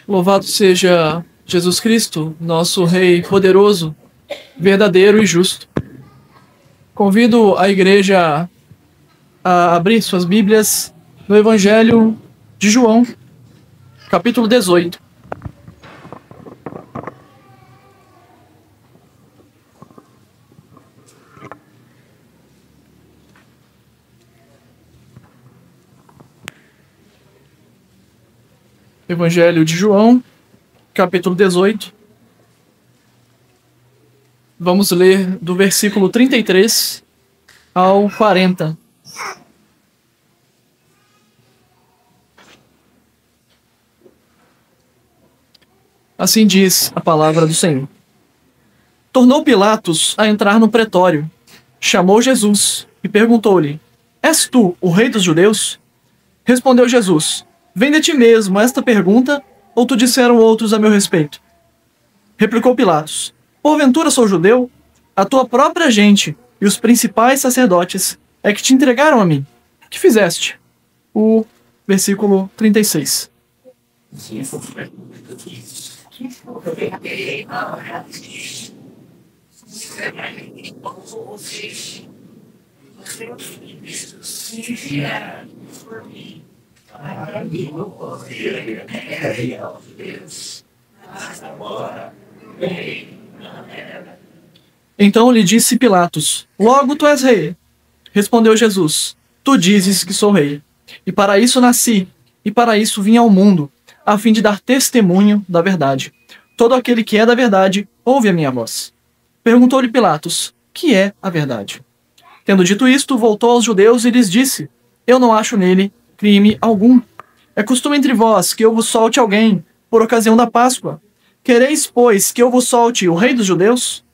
Louvado seja Jesus Cristo, nosso Rei poderoso, verdadeiro e justo. Convido a igreja a abrir suas Bíblias no Evangelho de João, capítulo 18. Evangelho de João, capítulo 18. Vamos ler do versículo 33 ao 40. Assim diz a palavra do Senhor. Tornou Pilatos a entrar no pretório, chamou Jesus e perguntou-lhe: És tu o rei dos judeus? Respondeu Jesus: Vem de ti mesmo esta pergunta, ou te disseram outros a meu respeito? Replicou Pilatos: Porventura sou judeu? A tua própria gente e os principais sacerdotes é que te entregaram a mim. Que fizeste? O versículo 36. Então lhe disse Pilatos: Logo tu és rei. Respondeu Jesus: Tu dizes que sou rei. E para isso nasci, e para isso vim ao mundo, a fim de dar testemunho da verdade. Todo aquele que é da verdade ouve a minha voz. Perguntou-lhe Pilatos: Que é a verdade? Tendo dito isto, voltou aos judeus e lhes disse: Eu não acho nele crime algum. É costume entre vós que eu vos solte alguém por ocasião da Páscoa. Quereis, pois, que eu vos solte o rei dos judeus?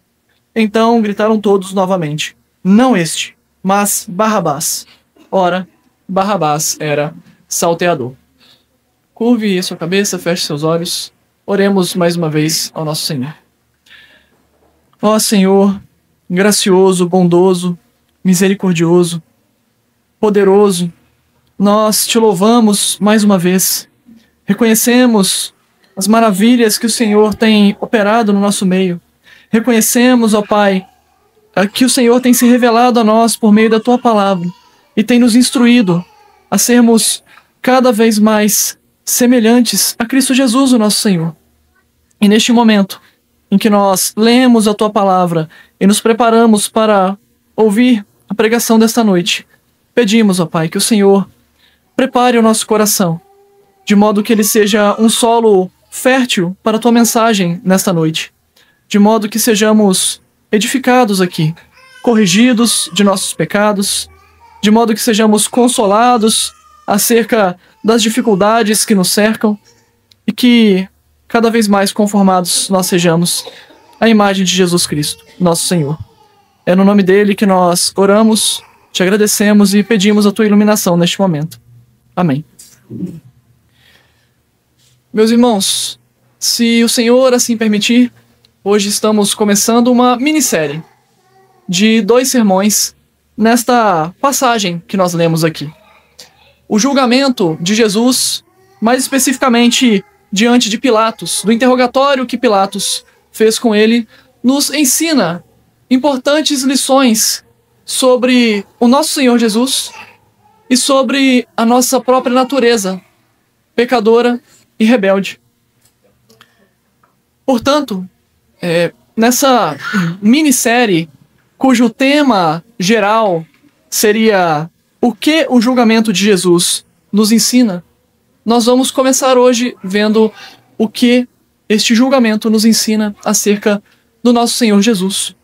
Então gritaram todos novamente: Não este, mas Barrabás. Ora, Barrabás era salteador. Curve sua cabeça, feche seus olhos. Oremos mais uma vez ao nosso Senhor. Ó Senhor, gracioso, bondoso, misericordioso, poderoso, nós te louvamos mais uma vez. Reconhecemos as maravilhas que o Senhor tem operado no nosso meio. Reconhecemos, ó Pai, que o Senhor tem se revelado a nós por meio da Tua palavra e tem nos instruído a sermos cada vez mais semelhantes a Cristo Jesus, o nosso Senhor. E neste momento em que nós lemos a Tua palavra e nos preparamos para ouvir a pregação desta noite, pedimos, ó Pai, que o Senhor prepare o nosso coração, de modo que ele seja um solo fértil para a Tua mensagem nesta noite, de modo que sejamos edificados aqui, corrigidos de nossos pecados, de modo que sejamos consolados acerca das dificuldades que nos cercam e que cada vez mais conformados nós sejamos à imagem de Jesus Cristo, nosso Senhor. É no nome dele que nós oramos, te agradecemos e pedimos a Tua iluminação neste momento. Amém. Meus irmãos, se o Senhor assim permitir, hoje estamos começando uma minissérie de 2 sermões nesta passagem que nós lemos aqui. O julgamento de Jesus, mais especificamente diante de Pilatos, do interrogatório que Pilatos fez com ele, nos ensina importantes lições sobre o nosso Senhor Jesus e sobre a nossa própria natureza, pecadora e rebelde. Portanto, nessa minissérie, cujo tema geral seria o que o julgamento de Jesus nos ensina, nós vamos começar hoje vendo o que este julgamento nos ensina acerca do nosso Senhor Jesus.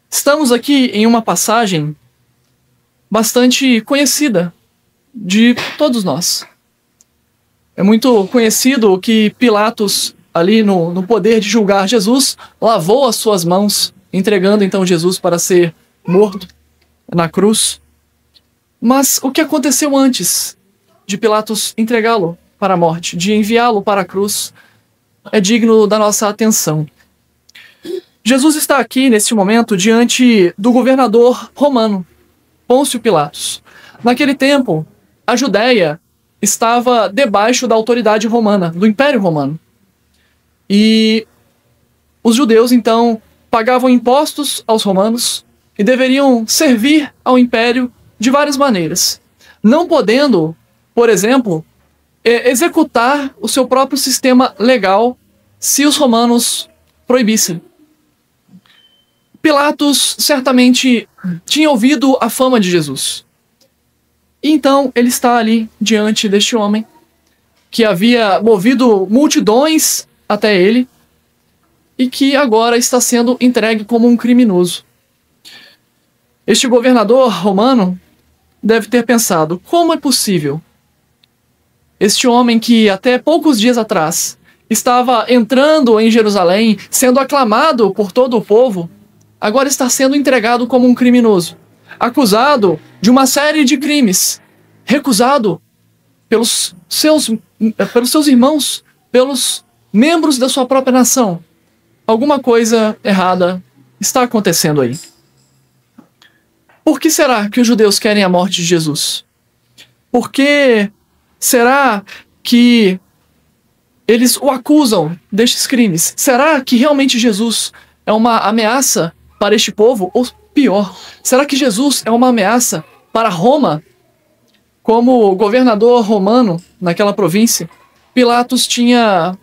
Estamos aqui em uma passagem bastante conhecida de todos nós. É muito conhecido que Pilatos, ali no poder de julgar Jesus, lavou as suas mãos, entregando então Jesus para ser morto na cruz. Mas o que aconteceu antes de Pilatos entregá-lo para a morte, de enviá-lo para a cruz, é digno da nossa atenção. Jesus está aqui, neste momento, diante do governador romano, Pôncio Pilatos. Naquele tempo, a Judéia estava debaixo da autoridade romana, do Império Romano. E os judeus, então, pagavam impostos aos romanos e deveriam servir ao Império de várias maneiras, não podendo, por exemplo, executar o seu próprio sistema legal se os romanos proibissem. Pilatos certamente tinha ouvido a fama de Jesus. E então ele está ali diante deste homem que havia movido multidões até ele e que agora está sendo entregue como um criminoso. Este governador romano deve ter pensado: como é possível este homem que até poucos dias atrás estava entrando em Jerusalém, sendo aclamado por todo o povo, agora está sendo entregado como um criminoso, acusado de uma série de crimes, recusado pelos seus irmãos, pelos membros da sua própria nação. Alguma coisa errada está acontecendo aí. Por que será que os judeus querem a morte de Jesus? Por que será que eles o acusam destes crimes? Será que realmente Jesus é uma ameaça para este povo? Ou pior, será que Jesus é uma ameaça para Roma? Como governador romano naquela província, Pilatos tinha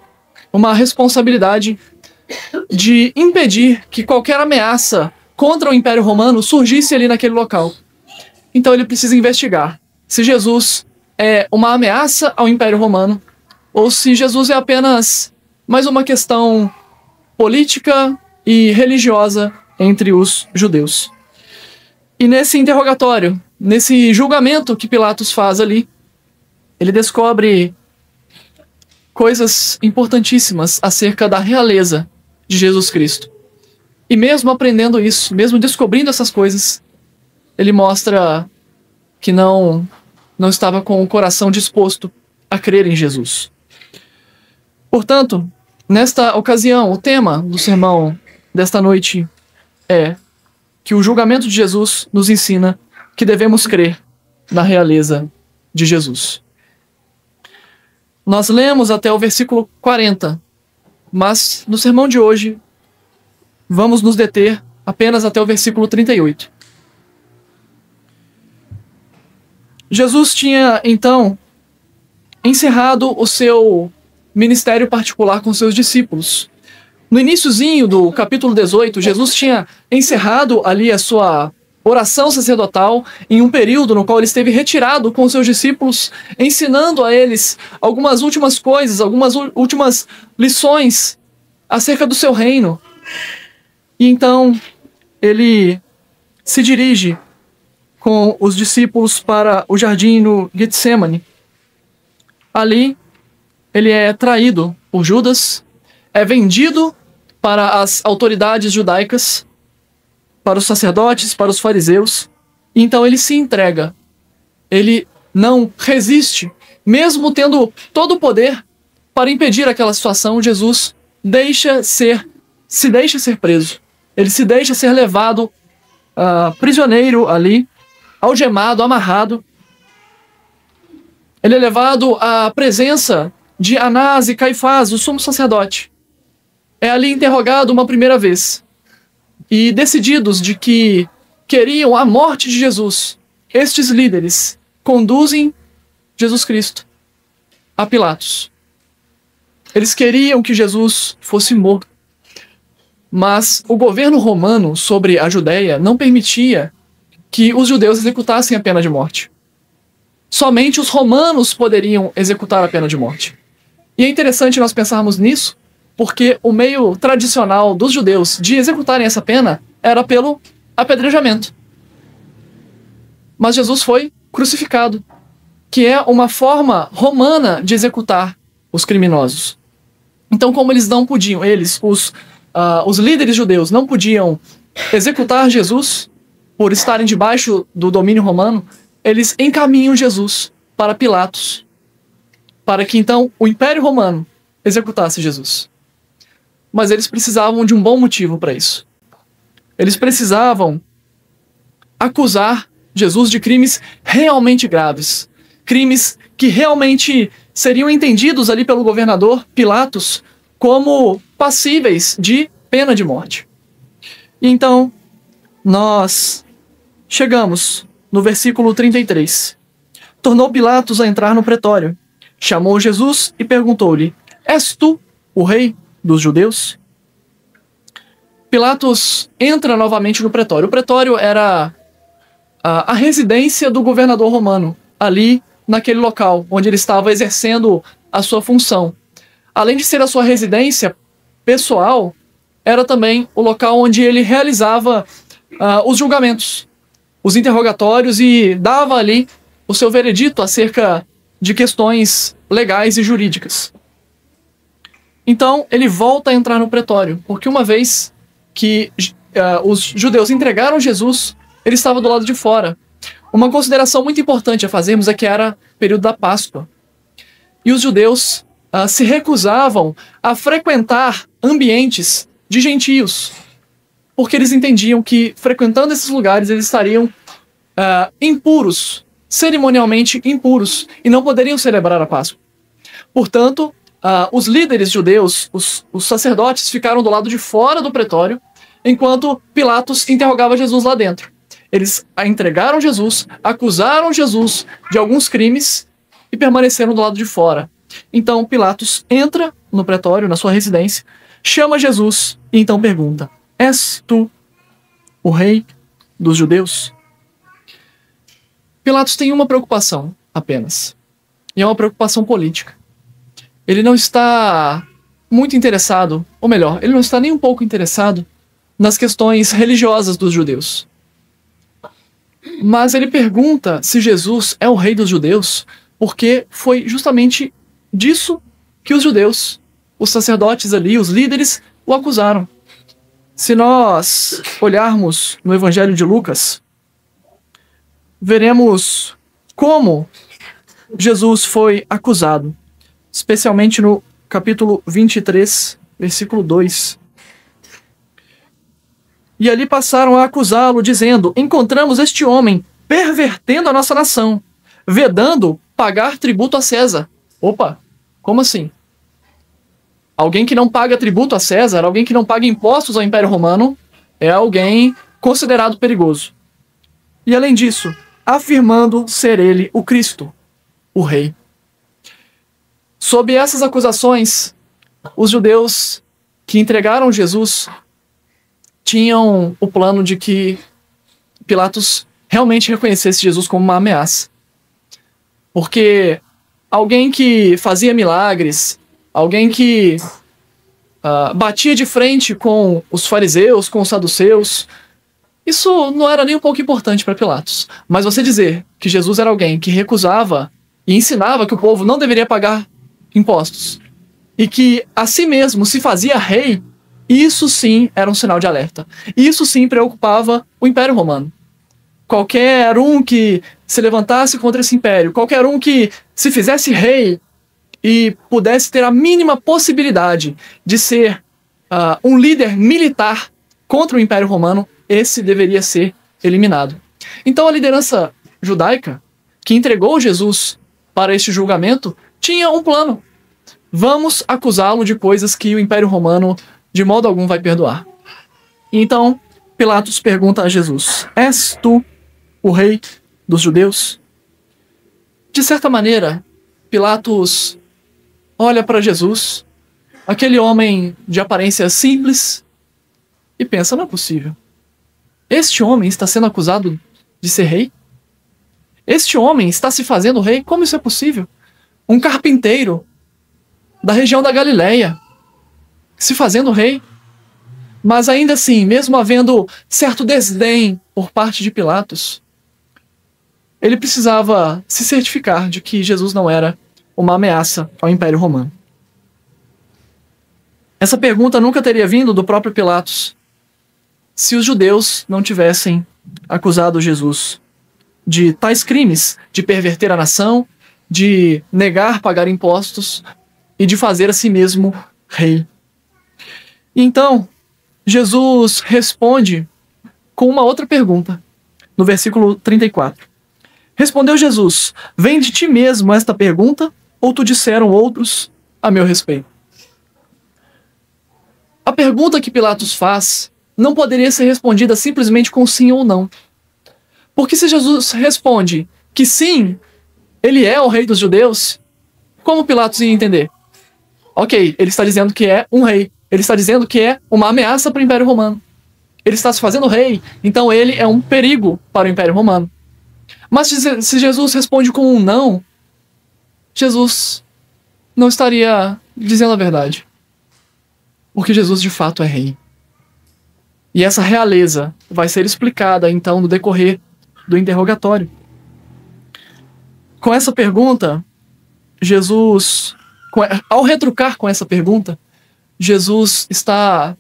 uma responsabilidade de impedir que qualquer ameaça contra o Império Romano surgisse ali naquele local. Então ele precisa investigar se Jesus é uma ameaça ao Império Romano ou se Jesus é apenas mais uma questão política e religiosa entre os judeus. E nesse interrogatório, nesse julgamento que Pilatos faz ali, ele descobre coisas importantíssimas acerca da realeza de Jesus Cristo. E mesmo aprendendo isso, mesmo descobrindo essas coisas, ele mostra que não estava com o coração disposto a crer em Jesus. Portanto, nesta ocasião, o tema do sermão desta noite é que o julgamento de Jesus nos ensina que devemos crer na realeza de Jesus. Nós lemos até o versículo 40, mas no sermão de hoje vamos nos deter apenas até o versículo 38. Jesus tinha, então, encerrado o seu ministério particular com seus discípulos. No iniciozinho do capítulo 18, Jesus tinha encerrado ali a sua oração sacerdotal em um período no qual ele esteve retirado com seus discípulos, ensinando a eles algumas últimas coisas, algumas últimas lições acerca do seu reino. E então ele se dirige com os discípulos para o jardim no Getsemane. Ali ele é traído por Judas, é vendido para as autoridades judaicas, para os sacerdotes, para os fariseus. E então ele se entrega. Ele não resiste, mesmo tendo todo o poder para impedir aquela situação. Jesus se deixa ser preso. Ele se deixa ser levado prisioneiro ali, algemado, amarrado. Ele é levado à presença de Anás e Caifás, o sumo sacerdote. É ali interrogado uma primeira vez. E decididos de que queriam a morte de Jesus, estes líderes conduzem Jesus Cristo a Pilatos. Eles queriam que Jesus fosse morto. Mas o governo romano sobre a Judéia não permitia que os judeus executassem a pena de morte. Somente os romanos poderiam executar a pena de morte. E é interessante nós pensarmos nisso, porque o meio tradicional dos judeus de executarem essa pena era pelo apedrejamento. Mas Jesus foi crucificado, que é uma forma romana de executar os criminosos. Então, como eles não podiam, os líderes judeus não podiam executar Jesus por estarem debaixo do domínio romano, eles encaminham Jesus para Pilatos, para que então o Império Romano executasse Jesus. Mas eles precisavam de um bom motivo para isso. Eles precisavam acusar Jesus de crimes realmente graves, crimes que realmente seriam entendidos ali pelo governador Pilatos como passíveis de pena de morte. E então, nós chegamos no versículo 33. Tornou Pilatos a entrar no pretório, chamou Jesus e perguntou-lhe: És tu o rei dos judeus? Pilatos entra novamente no pretório. O pretório era a residência do governador romano, ali naquele local onde ele estava exercendo a sua função. Além de ser a sua residência pessoal, era também o local onde ele realizava os julgamentos, os interrogatórios e dava ali o seu veredito acerca de questões legais e jurídicas. Então, ele volta a entrar no pretório, porque uma vez que os judeus entregaram Jesus, ele estava do lado de fora. Uma consideração muito importante a fazermos é que era período da Páscoa. E os judeus se recusavam a frequentar ambientes de gentios, porque eles entendiam que, frequentando esses lugares, eles estariam impuros, cerimonialmente impuros, e não poderiam celebrar a Páscoa. Portanto, os líderes judeus, os sacerdotes, ficaram do lado de fora do pretório, enquanto Pilatos interrogava Jesus lá dentro. Eles entregaram Jesus, acusaram Jesus de alguns crimes e permaneceram do lado de fora. Então Pilatos entra no pretório, na sua residência, chama Jesus e então pergunta: És tu o rei dos judeus? Pilatos tem uma preocupação apenas, e é uma preocupação política. Ele não está muito interessado, ou melhor, ele não está nem um pouco interessado nas questões religiosas dos judeus. Mas ele pergunta se Jesus é o rei dos judeus, porque foi justamente disso que os judeus, os sacerdotes ali, os líderes, o acusaram. Se nós olharmos no Evangelho de Lucas, veremos como Jesus foi acusado, especialmente no capítulo 23, versículo 2. E ali passaram a acusá-lo, dizendo: Encontramos este homem pervertendo a nossa nação, vedando pagar tributo a César. Opa, como assim? Alguém que não paga tributo a César, alguém que não paga impostos ao Império Romano, é alguém considerado perigoso. E além disso, afirmando ser ele o Cristo, o rei. Sob essas acusações, os judeus que entregaram Jesus tinham o plano de que Pilatos realmente reconhecesse Jesus como uma ameaça. Porque alguém que fazia milagres, alguém que batia de frente com os fariseus, com os saduceus, isso não era nem um pouco importante para Pilatos. Mas você dizer que Jesus era alguém que recusava e ensinava que o povo não deveria pagar impostos, e que a si mesmo se fazia rei, isso sim era um sinal de alerta. Isso sim preocupava o Império Romano. Qualquer um que se levantasse contra esse império, qualquer um que se fizesse rei e pudesse ter a mínima possibilidade de ser um líder militar contra o Império Romano, esse deveria ser eliminado. Então a liderança judaica, que entregou Jesus para este julgamento, tinha um plano. Vamos acusá-lo de coisas que o Império Romano de modo algum vai perdoar. Então Pilatos pergunta a Jesus: És tu o rei dos judeus? De certa maneira, Pilatos olha para Jesus, aquele homem de aparência simples, e pensa: não é possível. Este homem está sendo acusado de ser rei? Este homem está se fazendo rei? Como isso é possível? Um carpinteiro da região da Galileia se fazendo rei? Mas ainda assim, mesmo havendo certo desdém por parte de Pilatos, ele precisava se certificar de que Jesus não era uma ameaça ao Império Romano. Essa pergunta nunca teria vindo do próprio Pilatos se os judeus não tivessem acusado Jesus de tais crimes, de perverter a nação, de negar pagar impostos e de fazer a si mesmo rei. Então, Jesus responde com uma outra pergunta, no versículo 34. Respondeu Jesus: vem de ti mesmo esta pergunta, ou tu disseram outros a meu respeito? A pergunta que Pilatos faz não poderia ser respondida simplesmente com sim ou não. Porque se Jesus responde que sim, ele é o rei dos judeus, como Pilatos ia entender? Ok, ele está dizendo que é um rei. Ele está dizendo que é uma ameaça para o Império Romano. Ele está se fazendo rei, então ele é um perigo para o Império Romano. Mas se Jesus responde com um não, Jesus não estaria dizendo a verdade. Porque Jesus de fato é rei. E essa realeza vai ser explicada então no decorrer do interrogatório. Com essa pergunta, ao retrucar com essa pergunta, Jesus está,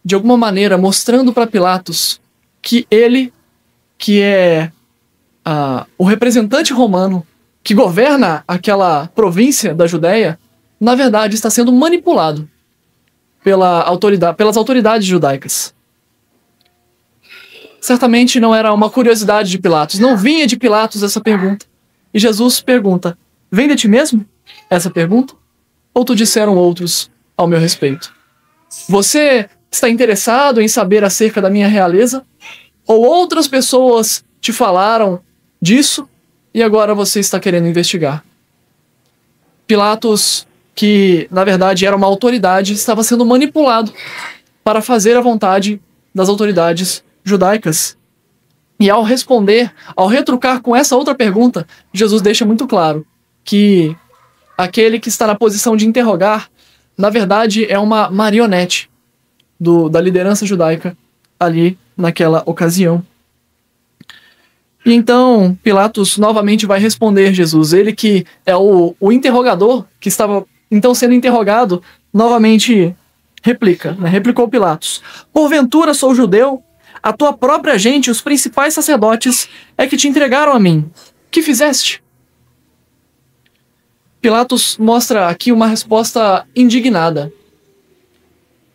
de alguma maneira, mostrando para Pilatos que ele, que é o representante romano que governa aquela província da Judéia, na verdade está sendo manipulado pelas autoridades judaicas. Certamente não era uma curiosidade de Pilatos, não vinha de Pilatos essa pergunta. E Jesus pergunta: vem de ti mesmo essa pergunta? Ou tu disseram outros ao meu respeito? Você está interessado em saber acerca da minha realeza? Ou outras pessoas te falaram disso e agora você está querendo investigar? Pilatos, que na verdade era uma autoridade, estava sendo manipulado para fazer a vontade das autoridades judaicas. E ao retrucar com essa outra pergunta, Jesus deixa muito claro que aquele que está na posição de interrogar, na verdade é uma marionete da liderança judaica ali naquela ocasião. E então Pilatos novamente vai responder Jesus, ele que é o interrogador, que estava então sendo interrogado, novamente replicou Pilatos: porventura sou judeu? A tua própria gente, os principais sacerdotes, é que te entregaram a mim. Que fizeste? Pilatos mostra aqui uma resposta indignada.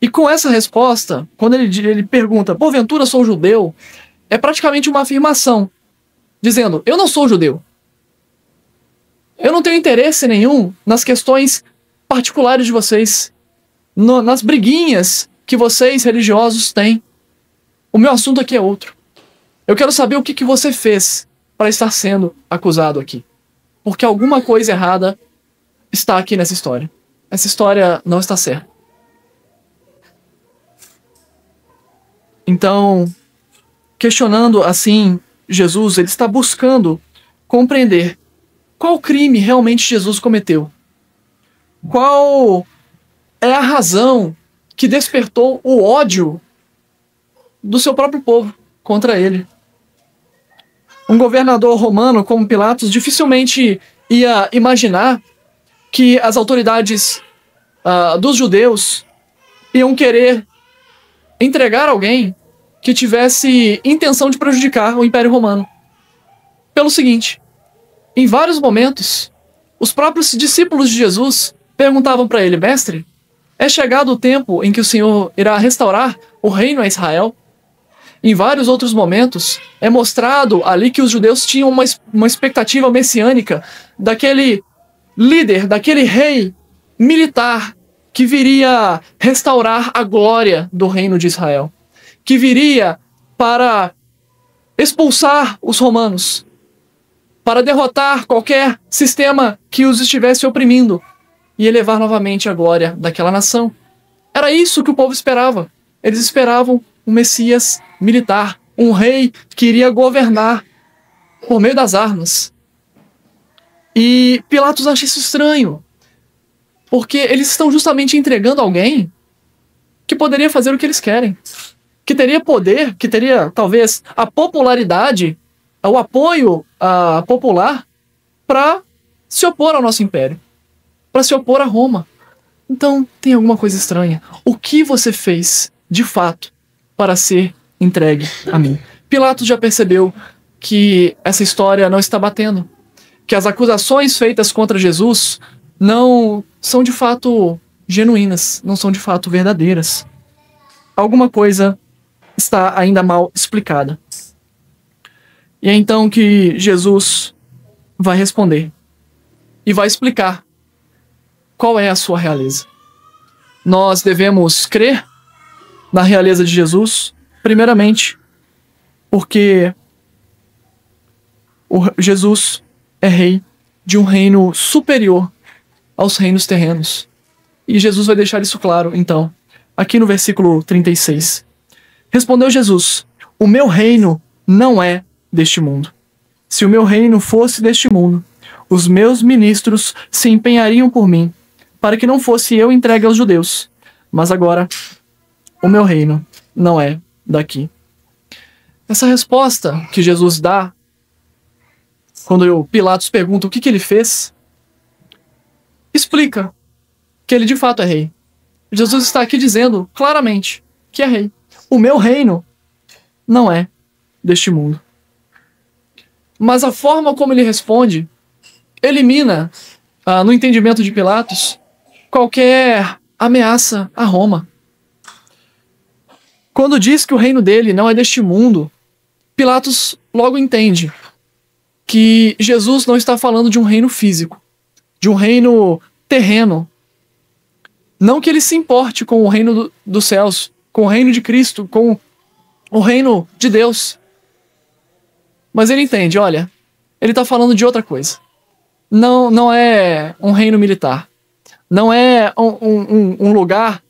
E com essa resposta, quando ele pergunta, porventura sou judeu, é praticamente uma afirmação, dizendo, eu não sou judeu. Eu não tenho interesse nenhum nas questões particulares de vocês, nas briguinhas que vocês religiosos têm. O meu assunto aqui é outro. Eu quero saber o que você fez para estar sendo acusado aqui. Porque alguma coisa errada está aqui nessa história. Essa história não está certa. Então, questionando assim Jesus, ele está buscando compreender qual crime realmente Jesus cometeu. Qual é a razão que despertou o ódio do seu próprio povo contra ele. Um governador romano como Pilatos dificilmente ia imaginar que as autoridades dos judeus iam querer entregar alguém que tivesse intenção de prejudicar o Império Romano. Pelo seguinte, em vários momentos, os próprios discípulos de Jesus perguntavam para ele, mestre, é chegado o tempo em que o Senhor irá restaurar o reino a Israel? Em vários outros momentos, é mostrado ali que os judeus tinham uma expectativa messiânica daquele líder, daquele rei militar que viria restaurar a glória do reino de Israel, que viria para expulsar os romanos, para derrotar qualquer sistema que os estivesse oprimindo e elevar novamente a glória daquela nação. Era isso que o povo esperava. Eles esperavam um Messias militar, um rei que iria governar por meio das armas. E Pilatos acha isso estranho, porque eles estão justamente entregando alguém que poderia fazer o que eles querem, que teria poder, que teria talvez a popularidade, o apoio popular para se opor ao nosso império, para se opor a Roma. Então tem alguma coisa estranha. O que você fez de fato para ser entregue a mim? Pilatos já percebeu que essa história não está batendo, que as acusações feitas contra Jesus não são de fato genuínas, não são de fato verdadeiras. Alguma coisa está ainda mal explicada. E é então que Jesus vai responder e vai explicar qual é a sua realeza. Nós devemos crer na realeza de Jesus, primeiramente, porque Jesus é rei de um reino superior aos reinos terrenos. E Jesus vai deixar isso claro, então, aqui no versículo 36. Respondeu Jesus: o meu reino não é deste mundo. Se o meu reino fosse deste mundo, os meus ministros se empenhariam por mim, para que não fosse eu entregue aos judeus. Mas agora, o meu reino não é daqui. Essa resposta que Jesus dá, quando Pilatos pergunta o que ele fez, explica que ele de fato é rei. Jesus está aqui dizendo claramente que é rei. O meu reino não é deste mundo. Mas a forma como ele responde elimina, no entendimento de Pilatos, qualquer ameaça a Roma. Quando diz que o reino dele não é deste mundo, Pilatos logo entende que Jesus não está falando de um reino físico, de um reino terreno. Não que ele se importe com o reino dos céus, com o reino de Cristo, com o reino de Deus. Mas ele entende, olha, ele está falando de outra coisa. Não é um reino militar. Não é um lugar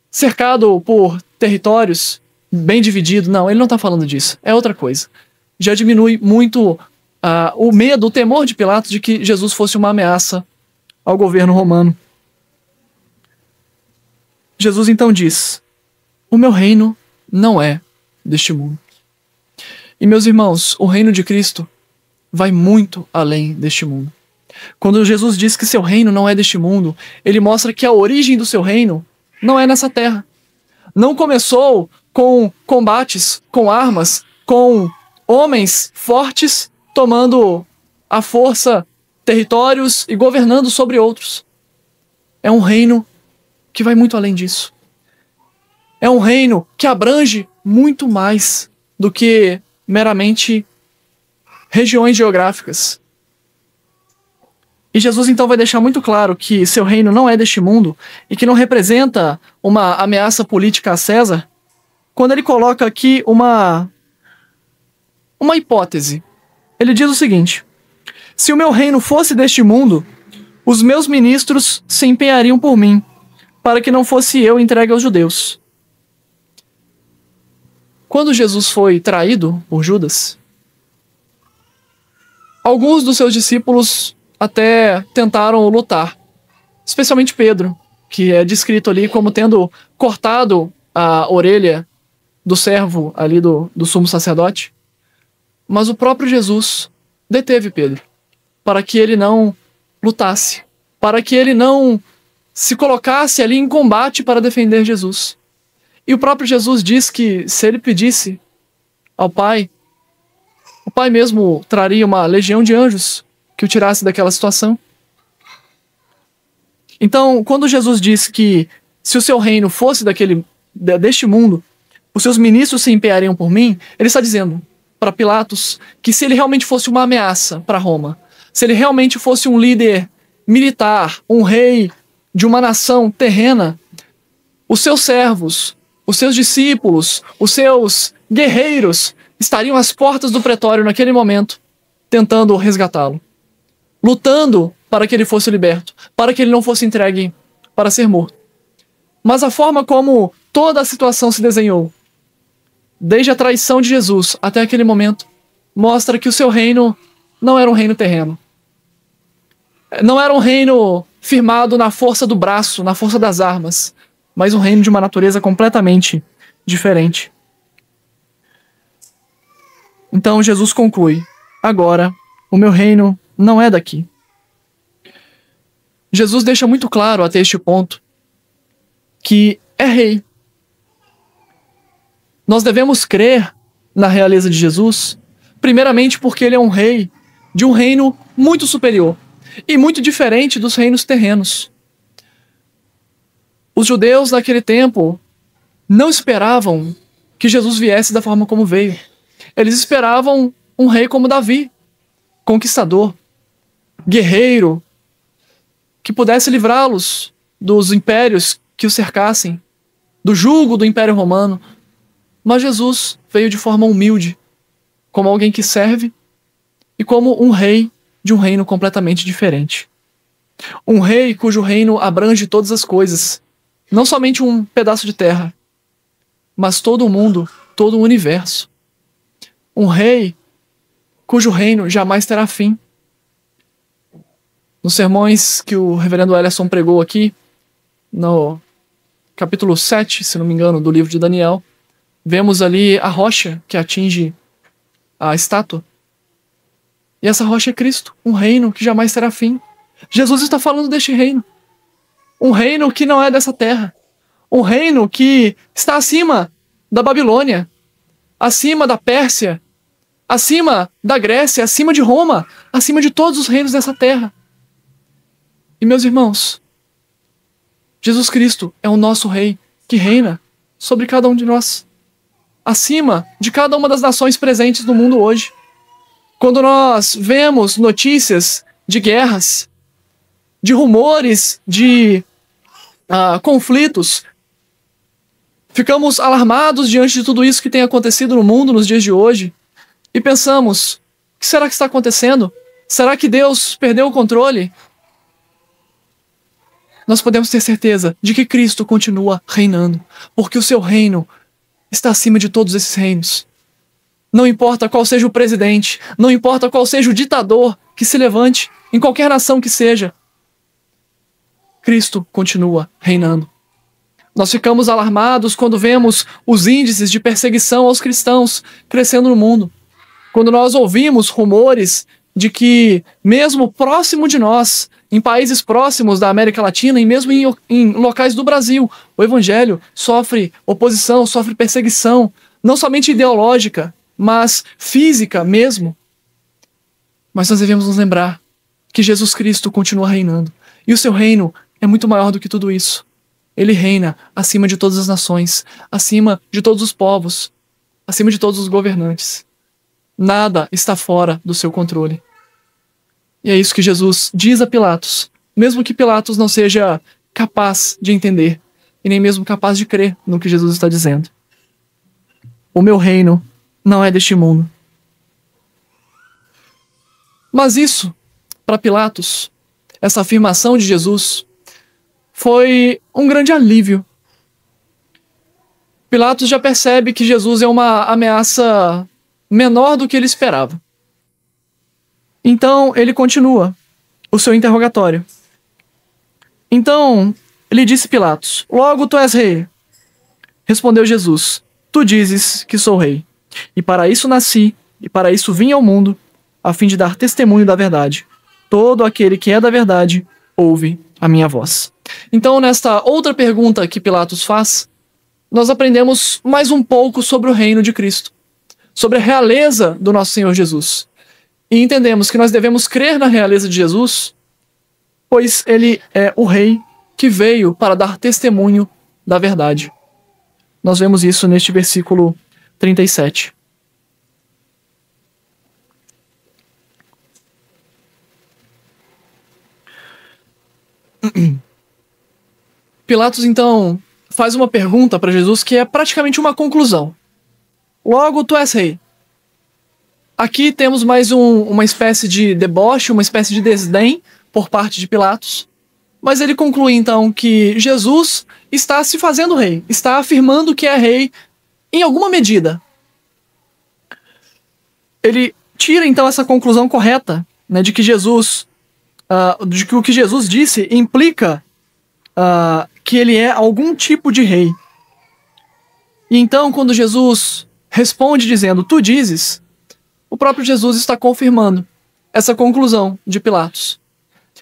cercado por territórios bem dividido. Não, ele não está falando disso. É outra coisa. Já diminui muito o medo, o temor de Pilatos de que Jesus fosse uma ameaça ao governo romano. Jesus então diz: o meu reino não é deste mundo. E meus irmãos, o reino de Cristo vai muito além deste mundo. Quando Jesus diz que seu reino não é deste mundo, ele mostra que a origem do seu reino não é nessa terra. Não começou com combates, com armas, com homens fortes tomando à força territórios e governando sobre outros. É um reino que vai muito além disso. É um reino que abrange muito mais do que meramente regiões geográficas. E Jesus então vai deixar muito claro que seu reino não é deste mundo e que não representa uma ameaça política a César, quando ele coloca aqui uma hipótese. Ele diz o seguinte: se o meu reino fosse deste mundo, os meus ministros se empenhariam por mim, para que não fosse eu entregue aos judeus. Quando Jesus foi traído por Judas, alguns dos seus discípulos até tentaram lutar, especialmente Pedro, que é descrito ali como tendo cortado a orelha do servo ali do sumo sacerdote. Mas o próprio Jesus deteve Pedro, para que ele não lutasse, para que ele não se colocasse ali em combate para defender Jesus. E o próprio Jesus diz que se ele pedisse ao Pai, o Pai mesmo traria uma legião de anjos que o tirasse daquela situação. Então, quando Jesus diz que se o seu reino fosse deste mundo, os seus ministros se empenhariam por mim, ele está dizendo para Pilatos que se ele realmente fosse uma ameaça para Roma, se ele realmente fosse um líder militar, um rei de uma nação terrena, os seus servos, os seus discípulos, os seus guerreiros estariam às portas do pretório naquele momento, tentando resgatá-lo, lutando para que ele fosse liberto, para que ele não fosse entregue para ser morto. Mas a forma como toda a situação se desenhou, desde a traição de Jesus até aquele momento, mostra que o seu reino não era um reino terreno. Não era um reino firmado na força do braço, na força das armas, mas um reino de uma natureza completamente diferente. Então Jesus conclui: agora, o meu reino não é daqui. Jesus deixa muito claro até este ponto que é rei. Nós devemos crer na realeza de Jesus, primeiramente porque ele é um rei de um reino muito superior e muito diferente dos reinos terrenos. Os judeus naquele tempo não esperavam que Jesus viesse da forma como veio. Eles esperavam um rei como Davi, conquistador, guerreiro que pudesse livrá-los dos impérios que os cercassem, do jugo do Império Romano. Mas Jesus veio de forma humilde, como alguém que serve e como um rei de um reino completamente diferente. Um rei cujo reino abrange todas as coisas, não somente um pedaço de terra, mas todo o mundo, todo o universo. Um rei cujo reino jamais terá fim. Nos sermões que o reverendo Ellerson pregou aqui, no capítulo 7, se não me engano, do livro de Daniel, vemos ali a rocha que atinge a estátua. E essa rocha é Cristo, um reino que jamais terá fim. Jesus está falando deste reino. Um reino que não é dessa terra. Um reino que está acima da Babilônia, acima da Pérsia, acima da Grécia, acima de Roma, acima de todos os reinos dessa terra. E meus irmãos, Jesus Cristo é o nosso rei que reina sobre cada um de nós, acima de cada uma das nações presentes no mundo hoje. Quando nós vemos notícias de guerras, de rumores, de conflitos, ficamos alarmados diante de tudo isso que tem acontecido no mundo nos dias de hoje e pensamos: o que será que está acontecendo? Será que Deus perdeu o controle? Nós podemos ter certeza de que Cristo continua reinando, porque o seu reino está acima de todos esses reinos. Não importa qual seja o presidente, não importa qual seja o ditador que se levante, em qualquer nação que seja, Cristo continua reinando. Nós ficamos alarmados quando vemos os índices de perseguição aos cristãos crescendo no mundo. Quando nós ouvimos rumores de que, mesmo próximo de nós, em países próximos da América Latina e mesmo em locais do Brasil, o evangelho sofre oposição, sofre perseguição, não somente ideológica, mas física mesmo. Mas nós devemos nos lembrar que Jesus Cristo continua reinando. E o seu reino é muito maior do que tudo isso. Ele reina acima de todas as nações, acima de todos os povos, acima de todos os governantes. Nada está fora do seu controle. E é isso que Jesus diz a Pilatos, mesmo que Pilatos não seja capaz de entender e nem mesmo capaz de crer no que Jesus está dizendo. O meu reino não é deste mundo. Mas isso, para Pilatos, essa afirmação de Jesus, foi um grande alívio. Pilatos já percebe que Jesus é uma ameaça menor do que ele esperava. Então, ele continua o seu interrogatório. Então, lhe disse Pilatos: logo tu és rei. Respondeu Jesus: tu dizes que sou rei. E para isso nasci, e para isso vim ao mundo, a fim de dar testemunho da verdade. Todo aquele que é da verdade, ouve a minha voz. Então, nesta outra pergunta que Pilatos faz, nós aprendemos mais um pouco sobre o reino de Cristo, sobre a realeza do nosso Senhor Jesus. E entendemos que nós devemos crer na realeza de Jesus, pois ele é o rei que veio para dar testemunho da verdade. Nós vemos isso neste versículo 37. Pilatos, então, faz uma pergunta para Jesus que é praticamente uma conclusão. Logo, tu és rei. Aqui temos mais uma espécie de deboche, uma espécie de desdém por parte de Pilatos. Mas ele conclui, então, que Jesus está se fazendo rei, está afirmando que é rei em alguma medida. Ele tira, então, essa conclusão correta, né, de que Jesus, de que o que Jesus disse implica que ele é algum tipo de rei. E então, quando Jesus responde dizendo, tu dizes, o próprio Jesus está confirmando essa conclusão de Pilatos.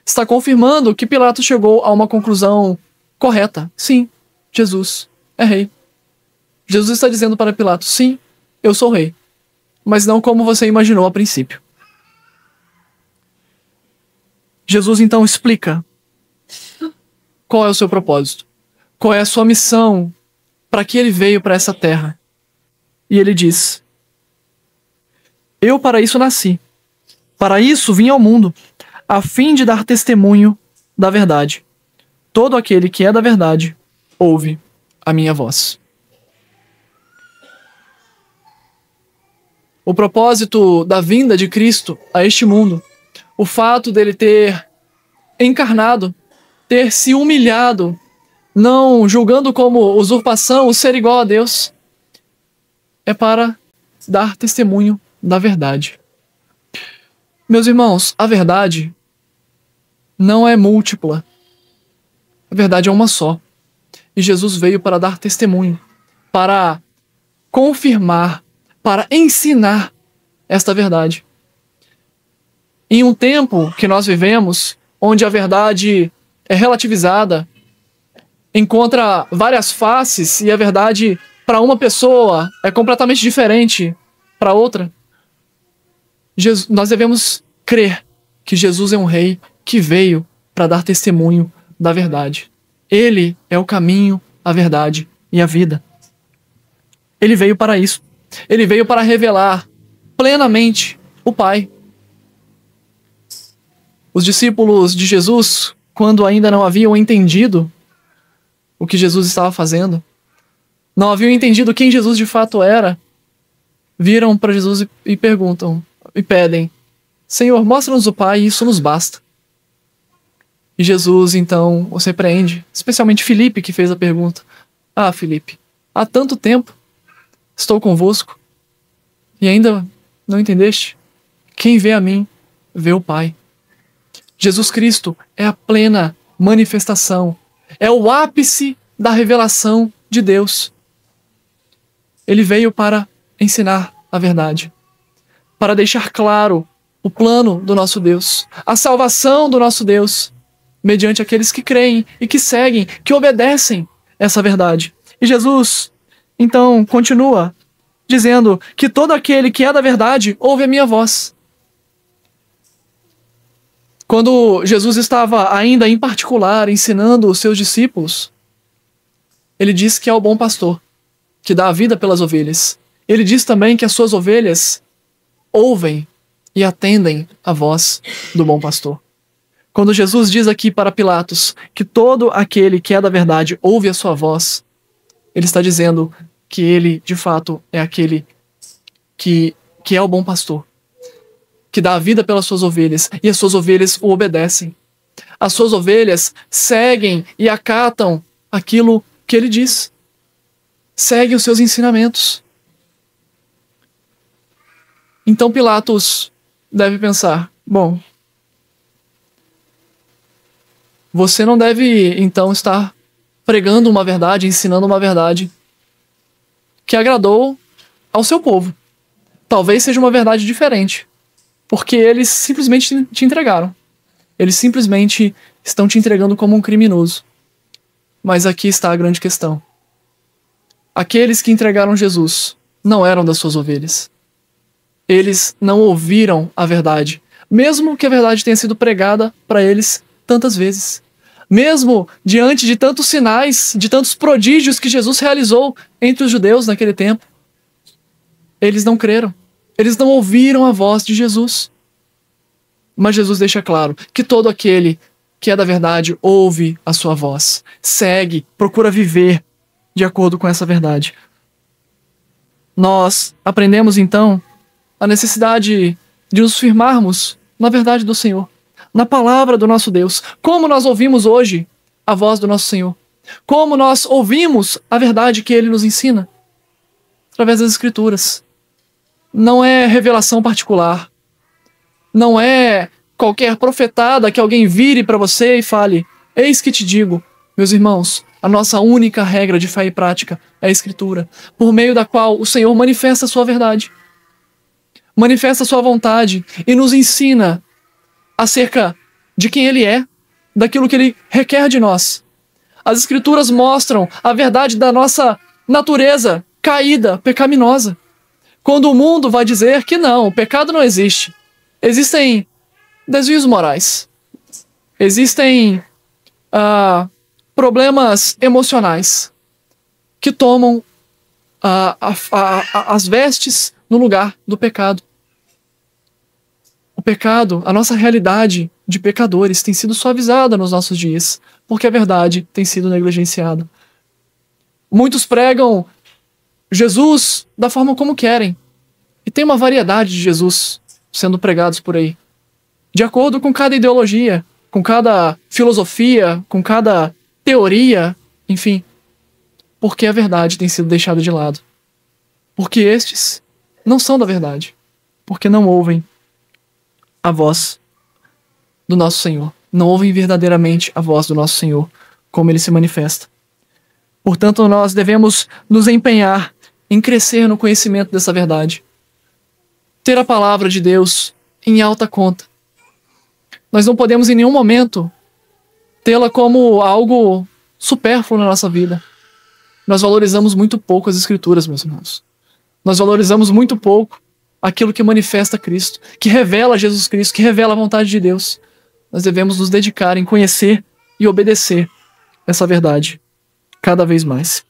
Está confirmando que Pilatos chegou a uma conclusão correta. Sim, Jesus é rei. Jesus está dizendo para Pilatos, sim, eu sou rei. Mas não como você imaginou a princípio. Jesus então explica qual é o seu propósito, qual é a sua missão, para que ele veio para essa terra. E ele diz, eu para isso nasci, para isso vim ao mundo, a fim de dar testemunho da verdade. Todo aquele que é da verdade ouve a minha voz. O propósito da vinda de Cristo a este mundo, o fato dele ter encarnado, ter se humilhado, não julgando como usurpação o ser igual a Deus, é para dar testemunho da verdade. Meus irmãos, a verdade não é múltipla. A verdade é uma só. E Jesus veio para dar testemunho, para confirmar, para ensinar esta verdade. Em um tempo que nós vivemos, onde a verdade é relativizada, encontra várias faces e a verdade para uma pessoa é completamente diferente para outra, nós devemos crer que Jesus é um rei que veio para dar testemunho da verdade. Ele é o caminho, a verdade e a vida. Ele veio para isso. Ele veio para revelar plenamente o Pai. Os discípulos de Jesus, quando ainda não haviam entendido o que Jesus estava fazendo, não haviam entendido quem Jesus de fato era, viram para Jesus e perguntam, e pedem: Senhor, mostra-nos o Pai e isso nos basta. E Jesus então os repreende, especialmente Filipe, que fez a pergunta: Ah, Filipe, há tanto tempo estou convosco e ainda não entendeste? Quem vê a mim, vê o Pai. Jesus Cristo é a plena manifestação, é o ápice da revelação de Deus. Ele veio para ensinar a verdade, para deixar claro o plano do nosso Deus, a salvação do nosso Deus, mediante aqueles que creem e que seguem, que obedecem essa verdade. E Jesus, então, continua dizendo que todo aquele que é da verdade ouve a minha voz. Quando Jesus estava ainda em particular ensinando os seus discípulos, ele diz que é o bom pastor, que dá a vida pelas ovelhas. Ele diz também que as suas ovelhas ouvem e atendem a voz do bom pastor. Quando Jesus diz aqui para Pilatos que todo aquele que é da verdade ouve a sua voz, ele está dizendo que ele, de fato, é aquele que é o bom pastor, que dá a vida pelas suas ovelhas, e as suas ovelhas o obedecem. As suas ovelhas seguem e acatam aquilo que ele diz. Seguem os seus ensinamentos. Então Pilatos deve pensar: bom, você não deve então estar pregando uma verdade, ensinando uma verdade que agradou ao seu povo. Talvez seja uma verdade diferente, porque eles simplesmente te entregaram. Eles simplesmente estão te entregando como um criminoso. Mas aqui está a grande questão. Aqueles que entregaram Jesus não eram das suas ovelhas. Eles não ouviram a verdade, mesmo que a verdade tenha sido pregada para eles tantas vezes. Mesmo diante de tantos sinais, de tantos prodígios que Jesus realizou entre os judeus naquele tempo, eles não creram. Eles não ouviram a voz de Jesus. Mas Jesus deixa claro que todo aquele que é da verdade ouve a sua voz, segue, procura viver de acordo com essa verdade. Nós aprendemos então a necessidade de nos firmarmos na verdade do Senhor, na palavra do nosso Deus. Como nós ouvimos hoje a voz do nosso Senhor? Como nós ouvimos a verdade que Ele nos ensina? Através das Escrituras. Não é revelação particular. Não é qualquer profetada que alguém vire para você e fale: eis que te digo. Meus irmãos, a nossa única regra de fé e prática é a Escritura, por meio da qual o Senhor manifesta a sua verdade, manifesta a sua vontade e nos ensina acerca de quem Ele é, daquilo que Ele requer de nós. As Escrituras mostram a verdade da nossa natureza caída, pecaminosa. Quando o mundo vai dizer que não, o pecado não existe. Existem desvios morais. Existem problemas emocionais que tomam as vestes no lugar do pecado. O pecado, a nossa realidade de pecadores tem sido suavizada nos nossos dias, porque a verdade tem sido negligenciada. Muitos pregam Jesus da forma como querem, e tem uma variedade de Jesus sendo pregados por aí, de acordo com cada ideologia, com cada filosofia, com cada teoria, enfim, porque a verdade tem sido deixada de lado. Porque estes não são da verdade, porque não ouvem a voz do nosso Senhor, não ouvem verdadeiramente a voz do nosso Senhor, como ele se manifesta. Portanto, nós devemos nos empenhar em crescer no conhecimento dessa verdade, ter a palavra de Deus em alta conta. Nós não podemos em nenhum momento tê-la como algo supérfluo na nossa vida. Nós valorizamos muito pouco as Escrituras, meus irmãos. Nós valorizamos muito pouco aquilo que manifesta Cristo, que revela Jesus Cristo, que revela a vontade de Deus. Nós devemos nos dedicar em conhecer e obedecer essa verdade cada vez mais.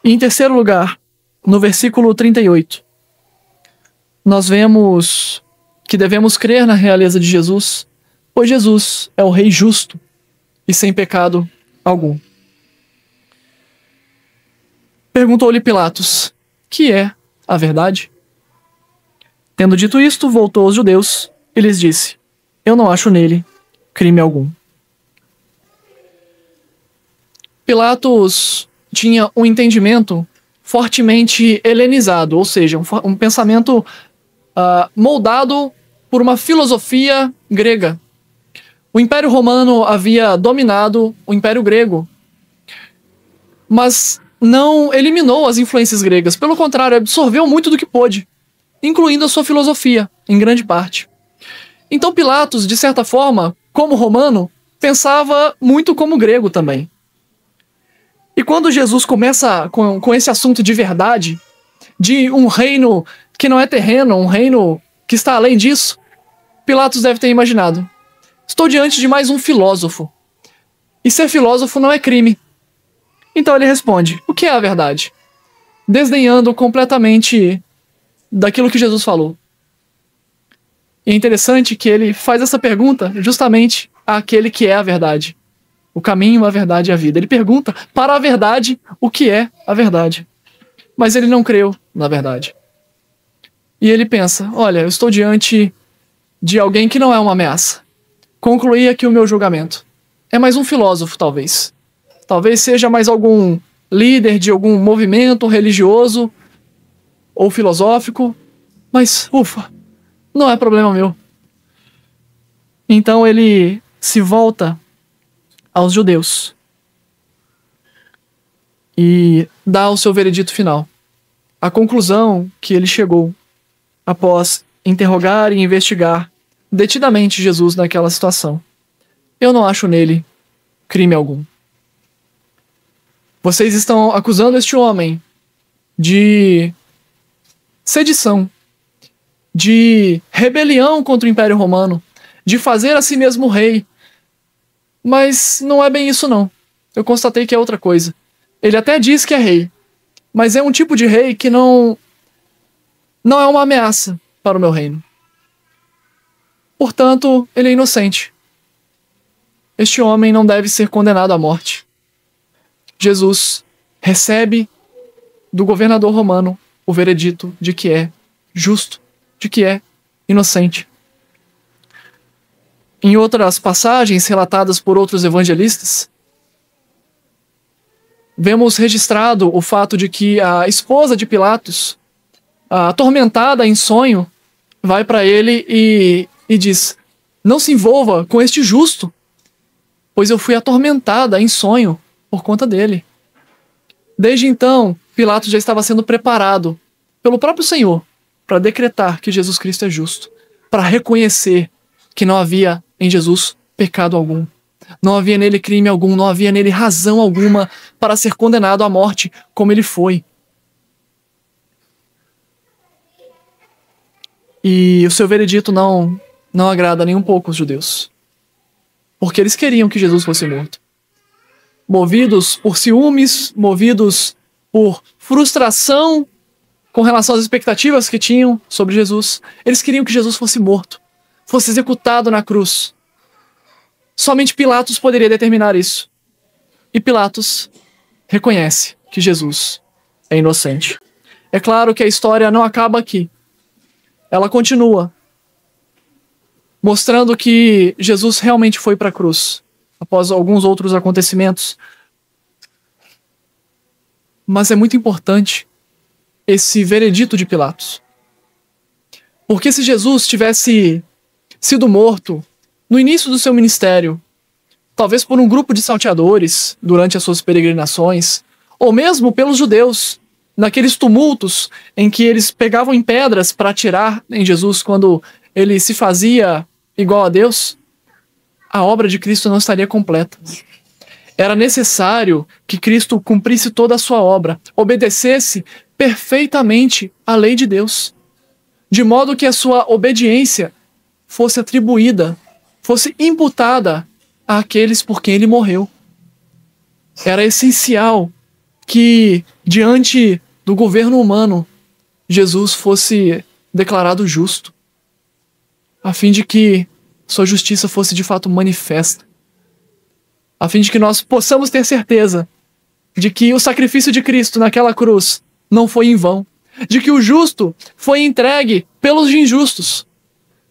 E em terceiro lugar, no versículo 38, nós vemos que devemos crer na realeza de Jesus, pois Jesus é o Rei justo e sem pecado algum. Perguntou-lhe Pilatos: que é a verdade? Tendo dito isto, voltou aos judeus e lhes disse: eu não acho nele crime algum. Pilatos tinha um entendimento fortemente helenizado, ou seja, um pensamento moldado por uma filosofia grega. O Império Romano havia dominado o Império Grego, mas não eliminou as influências gregas. Pelo contrário, absorveu muito do que pôde, incluindo a sua filosofia, em grande parte. Então Pilatos, de certa forma, como romano, pensava muito como grego também. E quando Jesus começa com esse assunto de verdade, de um reino que não é terreno, um reino que está além disso, Pilatos deve ter imaginado: estou diante de mais um filósofo. E ser filósofo não é crime. Então ele responde: o que é a verdade? Desdenhando completamente daquilo que Jesus falou. E é interessante que ele faz essa pergunta justamente àquele que é a verdade. O caminho, a verdade e a vida. Ele pergunta para a verdade o que é a verdade. Mas ele não creu na verdade. E ele pensa: olha, eu estou diante de alguém que não é uma ameaça. Concluí aqui o meu julgamento. É mais um filósofo, talvez. Talvez seja mais algum líder de algum movimento religioso ou filosófico. Mas, ufa, não é problema meu. Então ele se volta aos judeus e dá o seu veredito final. A conclusão que ele chegou após interrogar e investigar detidamente Jesus naquela situação: eu não acho nele crime algum. Vocês estão acusando este homem de sedição, de rebelião contra o Império Romano, de fazer a si mesmo rei. Mas não é bem isso não. Eu constatei que é outra coisa. Ele até diz que é rei, mas é um tipo de rei que não é uma ameaça para o meu reino. Portanto, ele é inocente. Este homem não deve ser condenado à morte. Jesus recebe do governador romano o veredito de que é justo, de que é inocente. Em outras passagens relatadas por outros evangelistas, vemos registrado o fato de que a esposa de Pilatos, atormentada em sonho, vai para ele e diz: não se envolva com este justo, pois eu fui atormentada em sonho por conta dele. Desde então, Pilatos já estava sendo preparado pelo próprio Senhor para decretar que Jesus Cristo é justo, para reconhecer que não havia em Jesus pecado algum. Não havia nele crime algum, não havia nele razão alguma para ser condenado à morte como ele foi. E o seu veredito não agrada nem um pouco os judeus, porque eles queriam que Jesus fosse morto. Movidos por ciúmes, movidos por frustração com relação às expectativas que tinham sobre Jesus, eles queriam que Jesus fosse morto. fosse executado na cruz. Somente Pilatos poderia determinar isso. E Pilatos reconhece que Jesus é inocente. É claro que a história não acaba aqui. Ela continua, mostrando que Jesus realmente foi para a cruz, após alguns outros acontecimentos. Mas é muito importante esse veredito de Pilatos. Porque se Jesus tivesse sido morto no início do seu ministério, talvez por um grupo de salteadores durante as suas peregrinações, ou mesmo pelos judeus, naqueles tumultos em que eles pegavam em pedras para atirar em Jesus quando ele se fazia igual a Deus, a obra de Cristo não estaria completa. Era necessário que Cristo cumprisse toda a sua obra, obedecesse perfeitamente à lei de Deus, de modo que a sua obediência fosse atribuída, fosse imputada àqueles por quem ele morreu. Era essencial que, diante do governo humano, Jesus fosse declarado justo, a fim de que sua justiça fosse de fato manifesta, a fim de que nós possamos ter certeza de que o sacrifício de Cristo naquela cruz não foi em vão, de que o justo foi entregue pelos injustos,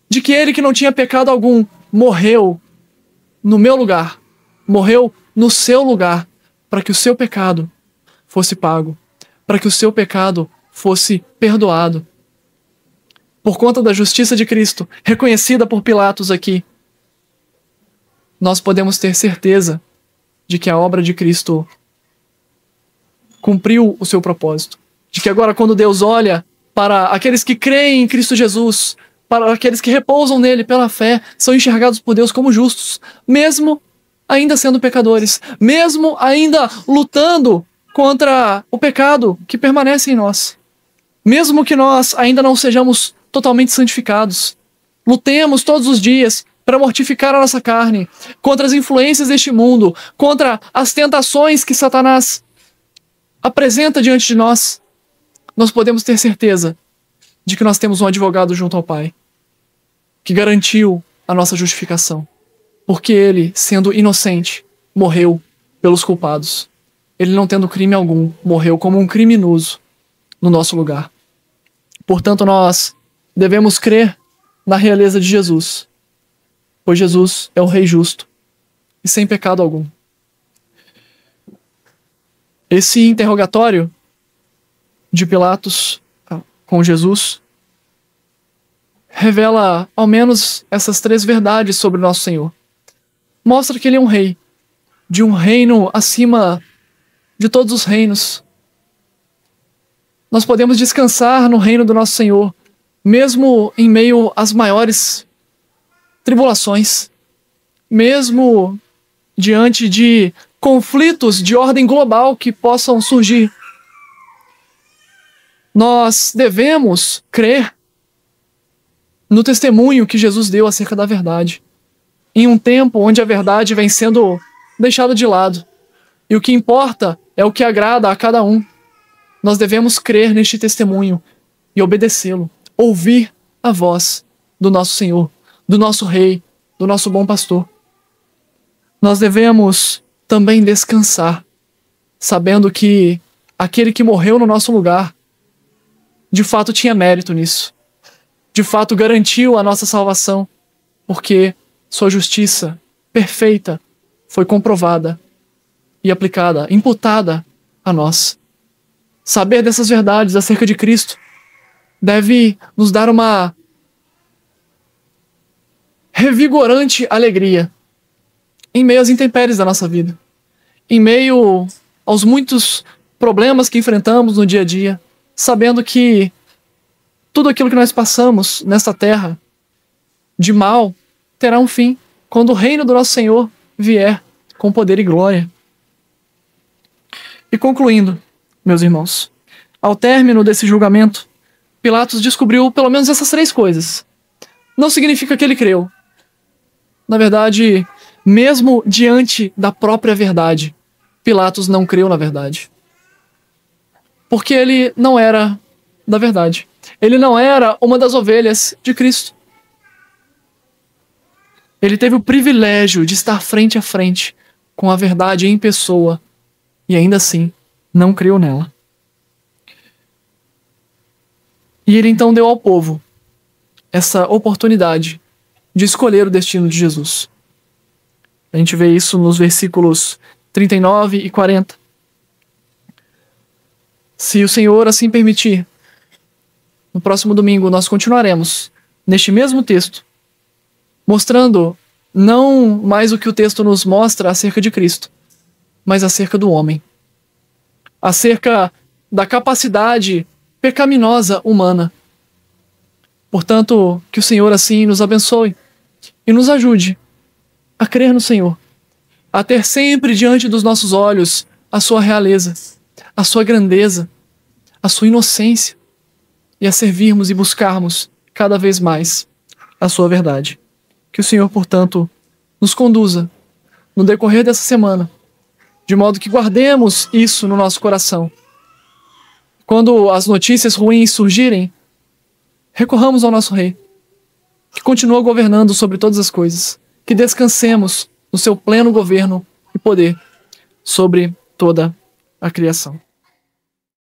de que ele que não tinha pecado algum morreu no meu lugar, morreu no seu lugar, para que o seu pecado fosse pago, para que o seu pecado fosse perdoado. Por conta da justiça de Cristo, reconhecida por Pilatos aqui, nós podemos ter certeza de que a obra de Cristo cumpriu o seu propósito. De que agora, quando Deus olha para aqueles que creem em Cristo Jesus, para aqueles que repousam nele pela fé, são enxergados por Deus como justos, mesmo ainda sendo pecadores, mesmo ainda lutando contra o pecado que permanece em nós. Mesmo que nós ainda não sejamos totalmente santificados, lutemos todos os dias para mortificar a nossa carne contra as influências deste mundo, contra as tentações que Satanás apresenta diante de nós. Nós podemos ter certeza de que nós temos um advogado junto ao Pai, que garantiu a nossa justificação, porque ele, sendo inocente, morreu pelos culpados. Ele, não tendo crime algum, morreu como um criminoso no nosso lugar. Portanto, nós devemos crer na realeza de Jesus, pois Jesus é o Rei justo e sem pecado algum. Esse interrogatório de Pilatos com Jesus revela ao menos essas 3 verdades sobre nosso Senhor. Mostra que ele é um rei, de um reino acima de todos os reinos. Nós podemos descansar no reino do nosso Senhor, mesmo em meio às maiores tribulações, mesmo diante de conflitos de ordem global que possam surgir. Nós devemos crer no testemunho que Jesus deu acerca da verdade, em um tempo onde a verdade vem sendo deixada de lado, e o que importa é o que agrada a cada um. Nós devemos crer neste testemunho e obedecê-lo, ouvir a voz do nosso Senhor, do nosso Rei, do nosso bom pastor. Nós devemos também descansar, sabendo que aquele que morreu no nosso lugar, de fato tinha mérito nisso. De fato garantiu a nossa salvação, porque sua justiça perfeita foi comprovada e aplicada, imputada a nós. Saber dessas verdades acerca de Cristo deve nos dar uma revigorante alegria em meio às intempéries da nossa vida, em meio aos muitos problemas que enfrentamos no dia a dia, sabendo que tudo aquilo que nós passamos nesta terra de mal terá um fim quando o reino do nosso Senhor vier com poder e glória. E concluindo, meus irmãos, ao término desse julgamento, Pilatos descobriu pelo menos essas 3 coisas. Não significa que ele creu. Na verdade, mesmo diante da própria verdade, Pilatos não creu na verdade. Porque ele não era da verdade. Ele não era uma das ovelhas de Cristo. Ele teve o privilégio de estar frente a frente com a verdade em pessoa e ainda assim não creu nela. E ele então deu ao povo essa oportunidade de escolher o destino de Jesus. A gente vê isso nos versículos 39 e 40. Se o Senhor assim permitir, no próximo domingo nós continuaremos neste mesmo texto, mostrando não mais o que o texto nos mostra acerca de Cristo, mas acerca do homem, acerca da capacidade pecaminosa humana. Portanto, que o Senhor assim nos abençoe e nos ajude a crer no Senhor, a ter sempre diante dos nossos olhos a sua realeza, a sua grandeza, a sua inocência, e a servirmos e buscarmos cada vez mais a sua verdade. Que o Senhor, portanto, nos conduza no decorrer dessa semana, de modo que guardemos isso no nosso coração. Quando as notícias ruins surgirem, recorramos ao nosso Rei, que continua governando sobre todas as coisas, que descansemos no seu pleno governo e poder sobre toda a criação.